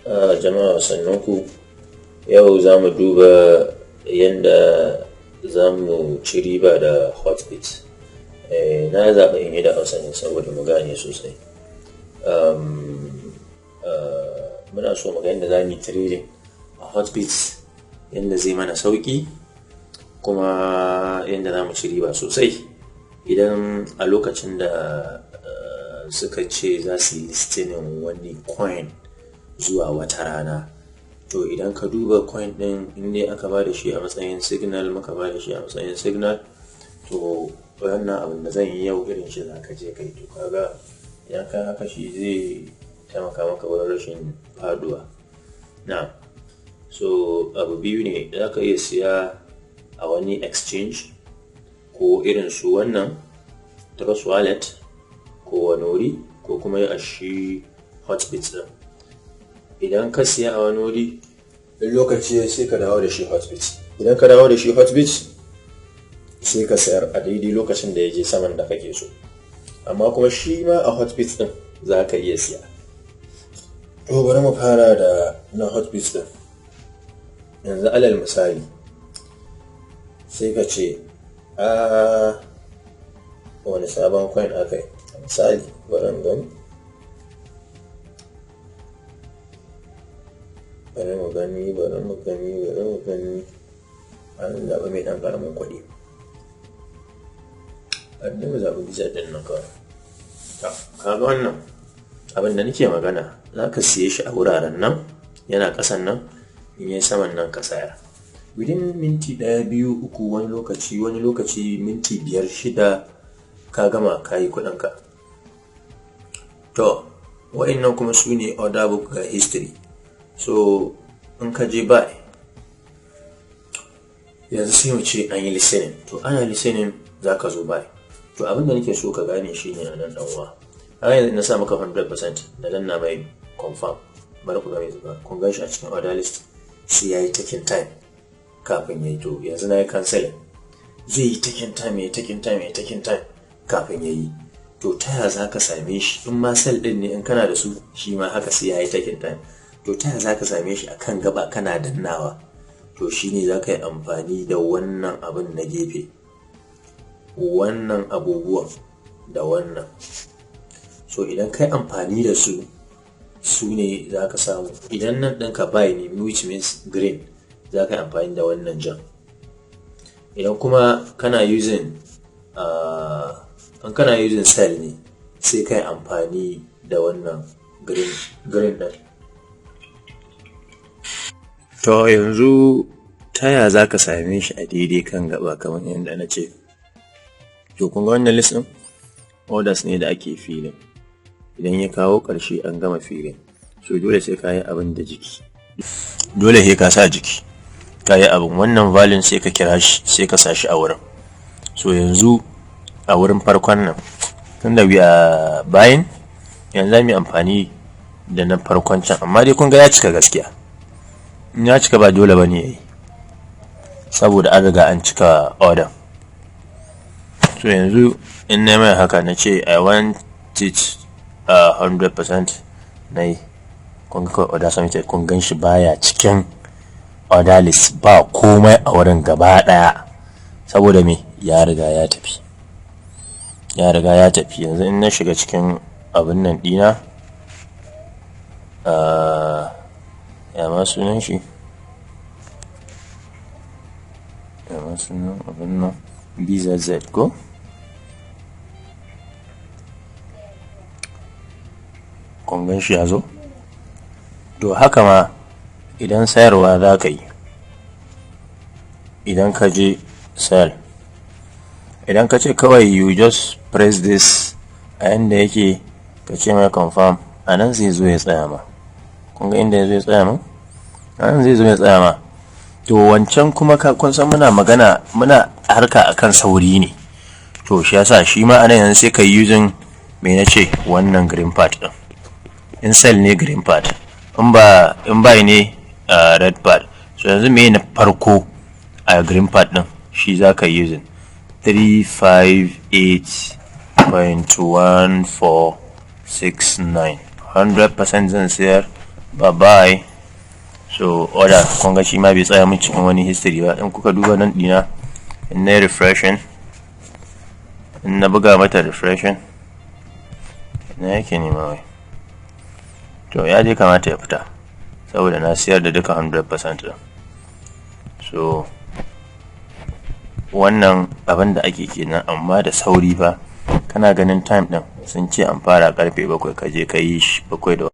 Jama'a sannunku, yau za mu duba yadda za mu ci riba da hotbit. Na zaɓa in yi da Hausa ne saboda mu gane sosai. Muna so mu ga yadda za mu yi trading a hotbit, yadda zai mana sauƙi kuma yadda za mu ci riba sosai. Idan a lokacin da suka ce za su yi listinin wani coin zuwa wata rana, to idan ka duba coin din inda aka ba da shi a matsayin signal, muka ba da shi a matsayin signal, to wannan abin da zan yi yau irin shi za ka je kai. To kaga idan ka haka shi zai taimaka maka wurin rashin faduwa. Na so abu biyu ne, za ka iya siya a wani exchange ko irin su wannan Trust Wallet ko wani wuri, ko kuma a shi hotbit din. Idan ka siya a wani wuri, lokaci sai ka dawo da shi hotbit. Idan ka dawo da shi hotbit, sai ka sayar a daidai lokacin da ya je saman da kake so. Amma kuma shi ma a hotbit din za ka iya siya. To bari mu fara da na hotbit din. Yanzu alal misali, sai ka ce wani sabon coin aka yi. Misali bari mu gani an zaɓi mai ɗan ƙaramin kuɗi. An mu zaɓi bisa ɗin nan kawai. Kaga wannan abin da nake magana, za ka siye shi a wuraren nan, yana ƙasan nan, in yi saman nan ka saya. Within minti 1, 2, 3 wani lokaci minti 5, 6 ka gama ka yi kuɗinka. To wa'innan kuma su ne order book ga history. So in ka je buy, yanzu sai mu ce an yi listening. To ana listening za ka zo buy. To abin da nake so ka gane shi ne a nan ɗanwa. Haka yanzu na sa maka 100%, na danna mai confirm. Bari ku gane zuba, kun gan shi a cikin order list. Sai ya yi taking time kafin ya yi. To yanzu na yi canceling. Zai yi taking time kafin ya yi. To ta yaya za ka same shi? In ma sell ɗin ne in kana da su, shi ma haka sai ya yi taking time. To ta yaya za ka same shi a kan gaba kana dannawa? To shi ne za ka yi amfani da wannan abin na gefe, wannan abubuwan da wannan. So idan ka yi amfani da su, su ne za ka samu. Idan nan ɗinka buy ne, which means green, za ka yi amfani da wannan jan. Idan kuma kana using sell ne, sai ka yi amfani da wannan green ɗin. To yanzu ta yaya za ka same shi a daidai kan gaba kamar yadda na ce? To kun ga wannan list ɗin orders ne da ake filin. Idan ya kawo ƙarshe an gama filin, so dole sai ka yi abin da jiki. Dole sai ka sa jiki ka yi abin. Wannan value sai ka kira shi, sai ka sa shi a wurin. So yanzu a wurin farkon nan, tunda we are buying, yanzu za mu yi amfani da na farkon can. Amma dai kun ga ya cika gaskiya. In ya cika ba dole ba ne ya yi, saboda an riga an cika order. So yanzu in na mai haka na ce I want it 100%, na yi. Kun ga order submitted, kun gan shi baya cikin order list, ba komai a wurin gaba ɗaya. Saboda me? Ya riga ya tafi. Yanzu in na shiga cikin abin nan ɗina, ya ma sunan shi? Ya ma sunan abin nan? BZZ ko? Kun gan shi ya zo? To haka ma idan sayarwa za ka yi, idan ka je sell, idan ka ce kawai you just press this a yanda yake, ka ce mai confirm, a nan zai zo ya tsaya ma. Kun ga inda zai tsaya ma? A nan zai zo ya tsaya ma. To wancan kuma kun san muna harka akan sauri ne. To shi yasa shi ma anan yanzu sai ka yi using me na ce, wannan green part din. In sell ne green part, in buy ne red part. So yanzu me na farko a green part din, shi za ka yi using 358.1469. 100% zan sayar bye bye. So order kun ga shi ma bai tsaya min cikin wani history ba. In kuka duba nan dina, in na refreshing, in na buga mata refreshing, na yake nema wai. To ya dai kamata ya fita saboda na siyar da duka 100% din. So wannan abin da ake kenan, amma da sauri fa. Kana ganin time din sun ce an fara karfe 7, ka je ka yi shi 7 da